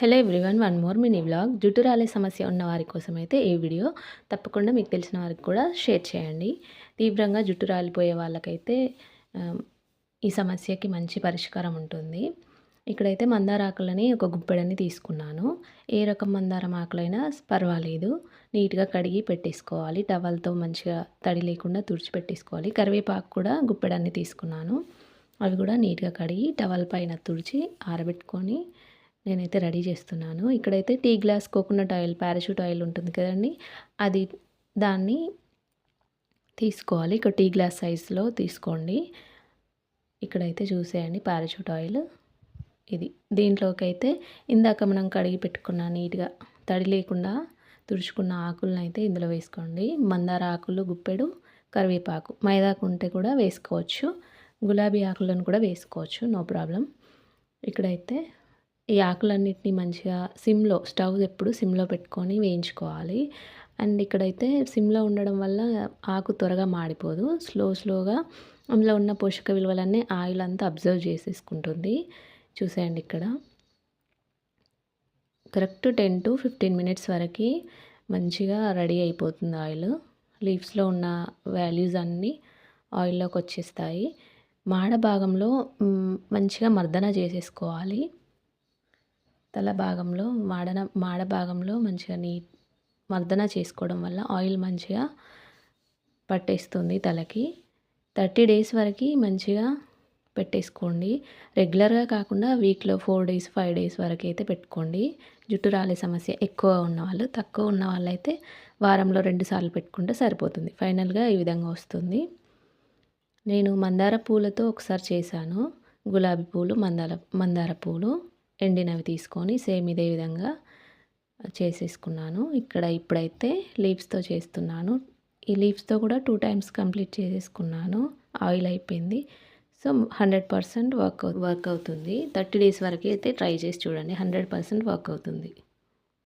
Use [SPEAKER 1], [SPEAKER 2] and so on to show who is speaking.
[SPEAKER 1] Hello everyone, one more mini vlog. జుట్టు రాలే సమస్య ఉన్న వారి కోసం అయితే ఈ వీడియో తప్పకుండా మీకు తెలిసిన వారికి కూడా షేర్ చేయండి. తీవ్రంగా జుట్టు రాలిపోయే వాళ్ళకైతే ఈ సమస్యకి మంచి పరిష్కారం ఉంటుంది. ఇక్కడైతే మందార ఆకులని ఒక గుప్పెడని తీసుకున్నాను. ఏ రకం మందారం ఆకులైనా పర్వాలేదు. నీట్గా కడిగి పెట్టేసుకోవాలి. టవల్తో మంచిగా తడి లేకుండా తుడిచిపెట్టేసుకోవాలి. కరివేపాకు కూడా గుప్పెడన్ని తీసుకున్నాను. అవి కూడా నీట్గా కడిగి టవల్ పైన తుడిచి ఆరబెట్టుకొని నేనైతే రెడీ చేస్తున్నాను. ఇక్కడైతే tea glass coconut oil, Parachute oil ఉంటుంది కదండి, అది దాన్ని తీసుకోవాలి. ఇక్కడ టీ గ్లాస్ సైజులో తీసుకోండి. ఇక్కడైతే చూసేయండి పారాషూట్ ఆయిల్ ఇది. దీంట్లోకి అయితే ఇందాక మనం కడిగి పెట్టుకున్న నీట్గా తడి లేకుండా తుడుచుకున్న ఆకులను అయితే ఇందులో వేసుకోండి. మందార ఆకులు గుప్పెడు, కరివేపాకు, మైదాకు ఉంటే కూడా వేసుకోవచ్చు, గులాబీ ఆకులను కూడా వేసుకోవచ్చు, నో ప్రాబ్లం. ఇక్కడైతే ఈ ఆకులన్నిటిని మంచిగా స్టవ్ ఎప్పుడు సిమ్లో పెట్టుకొని వేయించుకోవాలి. అండ్ ఇక్కడైతే సిమ్లో ఉండడం వల్ల ఆకు త్వరగా మాడిపోదు. స్లోగా అందులో ఉన్న పోషక విలువలన్నీ ఆయిల్ అంతా అబ్జర్వ్ చేసేసుకుంటుంది. చూసేయండి, ఇక్కడ కరెక్ట్ 10 to 15 మినిట్స్ వరకు మంచిగా రెడీ అయిపోతుంది ఆయిల్. లీవ్స్లో ఉన్న వాల్యూస్ అన్నీ ఆయిల్లోకి వచ్చేస్తాయి. మాడ భాగంలో మంచిగా మర్దన చేసేసుకోవాలి. తల భాగంలో మాడ భాగంలో మంచిగా మర్దన చేసుకోవడం వల్ల ఆయిల్ మంచిగా పట్టేస్తుంది తలకి. 30 డేస్ వరకు మంచిగా పెట్టేసుకోండి. రెగ్యులర్గా కాకుండా వీక్లో 4 డేస్ 5 డేస్ వరకు అయితే పెట్టుకోండి. జుట్టు రాలే సమస్య ఎక్కువ ఉన్నవాళ్ళు, తక్కువ ఉన్న వాళ్ళైతే వారంలో 2 సార్లు పెట్టుకుంటే సరిపోతుంది. ఫైనల్గా ఈ విధంగా వస్తుంది. నేను మందార పూలతో ఒకసారి చేశాను. గులాబీ పూలు, మందార పూలు ఎండినవి తీసుకొని సేమ్ ఇదే విధంగా చేసేసుకున్నాను. ఇప్పుడైతే లీవ్స్తో చేస్తున్నాను. ఈ లీవ్స్తో కూడా 2 టైమ్స్ కంప్లీట్ చేసేసుకున్నాను. ఆయిల్ అయిపోయింది. సో 100% వర్క్ అవుతుంది. 30 డేస్ వరకు అయితే ట్రై చేసి చూడండి, 100% వర్క్ అవుతుంది.